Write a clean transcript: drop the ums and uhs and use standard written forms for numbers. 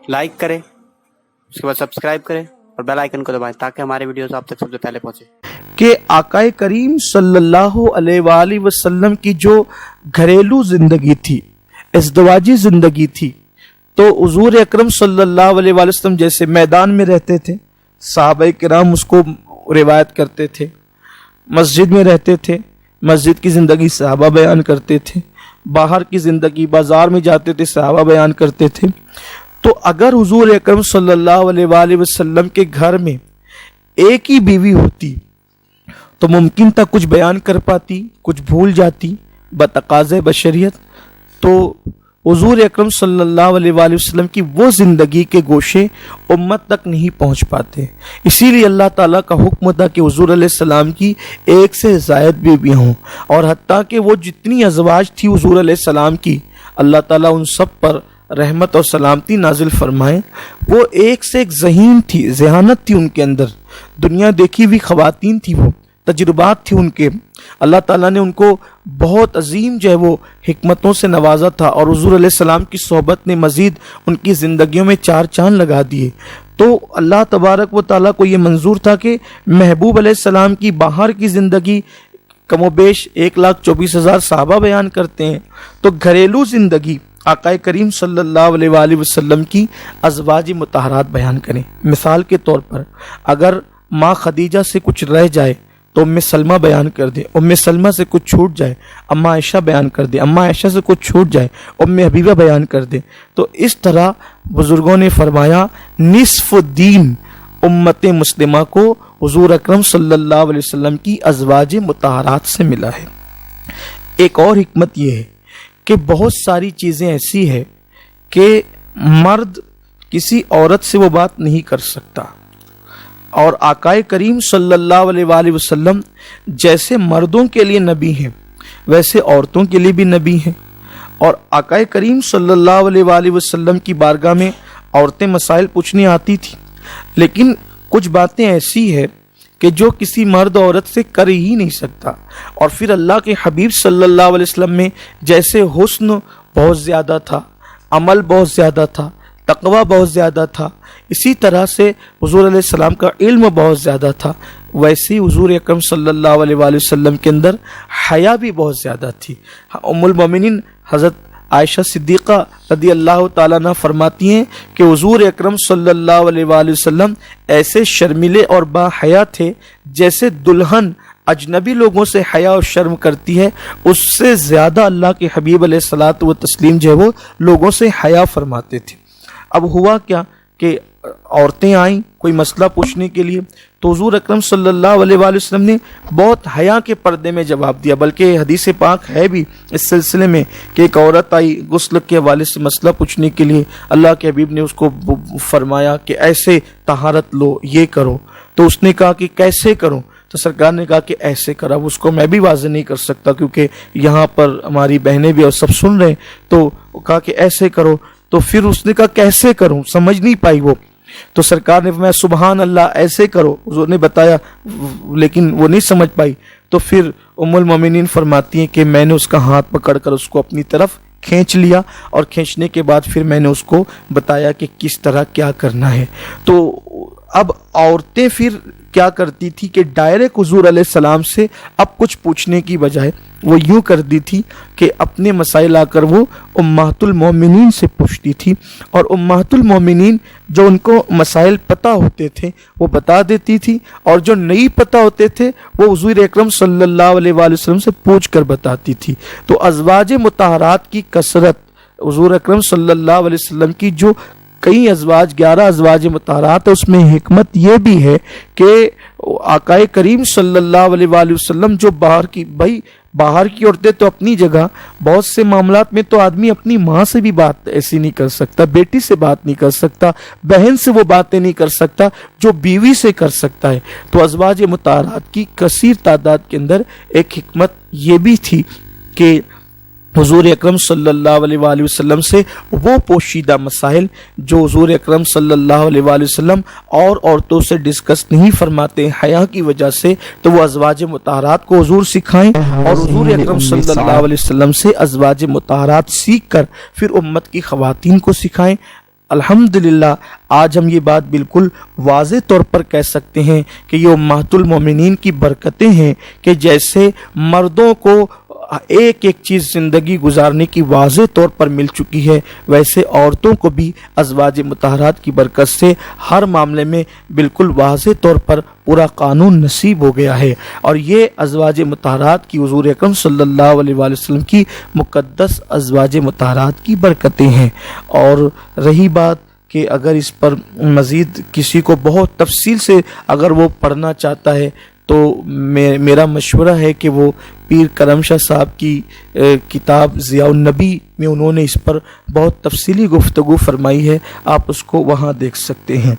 Like करें, उसके बाद सब्सक्राइब करें और बेल आइकन को दबाएं ताकि हमारे वीडियोस आप तक सबसे पहले पहुंचे। कि आकाए करीम सल्लल्लाहु अलैहि वसल्लम की जो घरेलू जिंदगी थी, इज़्दिवाजी जिंदगी थी, तो हुज़ूर अकरम सल्लल्लाहु अलैहि वसल्लम जैसे मैदान में रहते थे, सहाबाए किराम उसको रिवायत करते थे, मस्जिद में रहते थे, मस्जिद की ज़िंदगी सहाबा बयान करते थे, बाहर की ज़िंदगी बाज़ार में जाते थे सहाबा बयान करते थे। तो अगर हुज़ूर अकरम सल्लल्लाहु अलैहि वसल्लम के घर में एक ही बीवी होती तो मुमकिन था कुछ बयान कर पाती, कुछ भूल जाती बतकाज़े बशरियत। तो हुज़ूर अकरम सल्लल्लाहु अलैहि वसल्लम की वो ज़िंदगी के गोशे उम्मत तक नहीं पहुँच पाते, इसीलिए अल्लाह ताला का हुक्म था कि हुज़ूर अलैहिस्सलाम की एक से ज़ायद बीवी हों, और हत्ता कि वो जितनी अज़वाज थी हुज़ूर अलैहिस्सलाम की, अल्लाह ताला उन सब पर रहमत और सलामती नाजिल फरमाए। वो एक से एक ज़हीन थी, ज़हानत थी उनके अंदर, दुनिया देखी हुई ख़वातीन थी, वो तजुर्बात थी उनके। अल्लाह ताला ने उनको बहुत अजीम जो है वो हिकमतों से नवाजा था, और हुज़ूर अलैहिस्सलाम की सोहबत ने मज़ीद उनकी ज़िंदगियों में चार चांद लगा दिए। तो अल्लाह तबारक व तआला को ये मंजूर था कि महबूब अलैहिस्सलाम की बाहर की ज़िंदगी कमोबेश 1,24,000 सहाबा बयान करते हैं, तो घरेलू ज़िंदगी आकाए करीम सल्लल्लाहु अलैहि वसल्लम की अज़वाज मुतहरात बयान करें। मिसाल के तौर पर अगर माँ खदीजा से कुछ रह जाए तो उम्मे सलमा बयान कर दे, उम्मे सलमा से कुछ छूट जाए अम्मा आयशा बयान कर दे, अम्मा आयशा से कुछ छूट जाए उम्मे हबीबा बयान कर दे। तो इस तरह बुजुर्गों ने फरमाया निस्फ़ दीन उम्मत मुस्लिमा को हुज़ूर अकरम सल्लल्लाहु अलैहि वसल्लम की अज़वाज मुतहरात से मिला है। एक और हिकमत यह है कि बहुत सारी चीज़ें ऐसी है कि मर्द किसी औरत से वो बात नहीं कर सकता, और आकाए करीम सल्लल्लाहु अलैहि वसल्लम जैसे मर्दों के लिए नबी हैं वैसे औरतों के लिए भी नबी हैं। और आकाए करीम सल्लल्लाहु अलैहि वसल्लम की बारगाह में औरतें मसाइल पूछने आती थी, लेकिन कुछ बातें ऐसी है कि जो किसी मर्द औरत से कर ही नहीं सकता। और फिर अल्लाह के हबीब सल्लल्लाहु अलैहि वसल्लम में जैसे हुस्न बहुत ज़्यादा था, अमल बहुत ज़्यादा था, तकवा बहुत ज़्यादा था, इसी तरह से हुज़ूर अलैहिस्सलाम का इल्म बहुत ज़्यादा था, वैसे ही हुज़ूर अकरम सल्लल्लाहु अलैहि वसल्लम के अंदर हया भी बहुत ज़्यादा थी। उम्मुल मोमिनीन हज़रत आयशा सिद्दीक़ा रदी अल्लाह ताला अन्हा फरमाती हैं कि हुज़ूर अकरम सल्लल्लाहु अलैहि वसल्लम ऐसे शर्मिले और बाहया थे जैसे दुल्हन अजनबी लोगों से हया और शर्म करती है, उससे ज़्यादा अल्लाह के हबीब अलैहिस्सलातु व तस्लीम जो है वो लोगों से हया फरमाते थे। अब हुआ क्या कि औरतें आईं कोई मसला पूछने के लिए, तो हुज़ूर अकरम सल्लल्लाहु अलैहि वसल्लम ने बहुत हया के पर्दे में जवाब दिया। बल्कि हदीस पाक है भी इस सिलसिले में कि एक औरत आई गुस्ल के हवाले से मसला पूछने के लिए, अल्लाह के हबीब ने उसको फरमाया कि ऐसे तहारत लो, ये करो। तो उसने कहा कि कैसे करूं? तो सरकार ने कहा कि ऐसे करा। उसको मैं भी वाज़ेह नहीं कर सकता क्योंकि यहाँ पर हमारी बहनें भी और सब सुन रहे हैं, तो कहा कि ऐसे करो। तो फिर उसने कहा कैसे करूं, समझ नहीं पाई वो। तो सरकार ने फरमाया सुबहान अल्लाह ऐसे करो, उसने बताया, लेकिन वो नहीं समझ पाई। तो फिर उम्मुल मोमिनीन फरमाती हैं कि मैंने उसका हाथ पकड़कर उसको अपनी तरफ खींच लिया, और खींचने के बाद फिर मैंने उसको बताया कि किस तरह क्या करना है। तो अब औरतें फिर क्या करती थी कि डायरेक्ट हुज़ूर अलैहिस्सलाम से अब कुछ पूछने की बजाय वो यूँ कर दी थी कि अपने मसाइल आकर वो उम्महातुल मोमिनीन से पूछती थी, और उम्महातुल मोमिनीन जो उनको मसाइल पता होते थे वो बता देती थी, और जो नहीं पता होते थे वो हुज़ूर अकरम सल्लल्लाहु अलैहि वसल्लम से पूछ कर बताती थी। तो अज़वाज मुतहरात की कसरत, हुज़ूर अकरम सल्लल्लाहु अलैहि वसल्लम की जो कई अज़वाज 11 अज़वाज मुतहरात है, उसमें हिकमत यह भी है कि आकाए करीम सल्लल्लाहु अलैहि वसल्लम जो बाहर की औरतें तो अपनी जगह, बहुत से मामलात में तो आदमी अपनी माँ से भी बात ऐसी नहीं कर सकता, बेटी से बात नहीं कर सकता, बहन से वो बातें नहीं कर सकता जो बीवी से कर सकता है। तो अज़वाज मुतहरात की कसीर तादाद के अंदर एक हिकमत ये भी थी कि हुज़ूर अकरम सल्लल्लाहु अलैहि वसल्लम से वो पोशीदा मसाइल जो हुज़ूर अकरम सल्लल्लाहु अलैहि वसल्लम और औरतों से डिस्कस नहीं फरमाते हया की वजह से, तो वो अज़वाज मुतहरात को हुज़ूर सिखाएं, और हुज़ूर अकरम सल्लल्लाहु अलैहि वसल्लम से अज़वाज मुतहरात सीख कर फिर उम्मत की ख़वातीन को सिखाएं। الحمدللہ آج ہم یہ بات بالکل واضح طور پر کہہ سکتے ہیں کہ یہ امہات المومنین کی برکتیں ہیں کہ جیسے مردوں کو ایک ایک چیز زندگی گزارنے کی واضح طور پر مل چکی ہے، ویسے عورتوں کو بھی ازواج مطہرات کی برکت سے ہر معاملے میں بالکل واضح طور پر پورا قانون نصیب ہو گیا ہے۔ اور یہ ازواج مطہرات کی حضور اکرم صلی اللہ علیہ وآلہ وسلم کی مقدس ازواج مطہرات کی برکتیں ہیں۔ اور رہی بات کہ اگر اس پر مزید کسی کو بہت تفصیل سے اگر وہ پڑھنا چاہتا ہے تو میرا مشورہ ہے کہ وہ پیر کرم شاہ صاحب کی کتاب ضیاء النبی میں انہوں نے اس پر بہت تفصیلی گفتگو فرمائی ہے، آپ اس کو وہاں دیکھ سکتے ہیں۔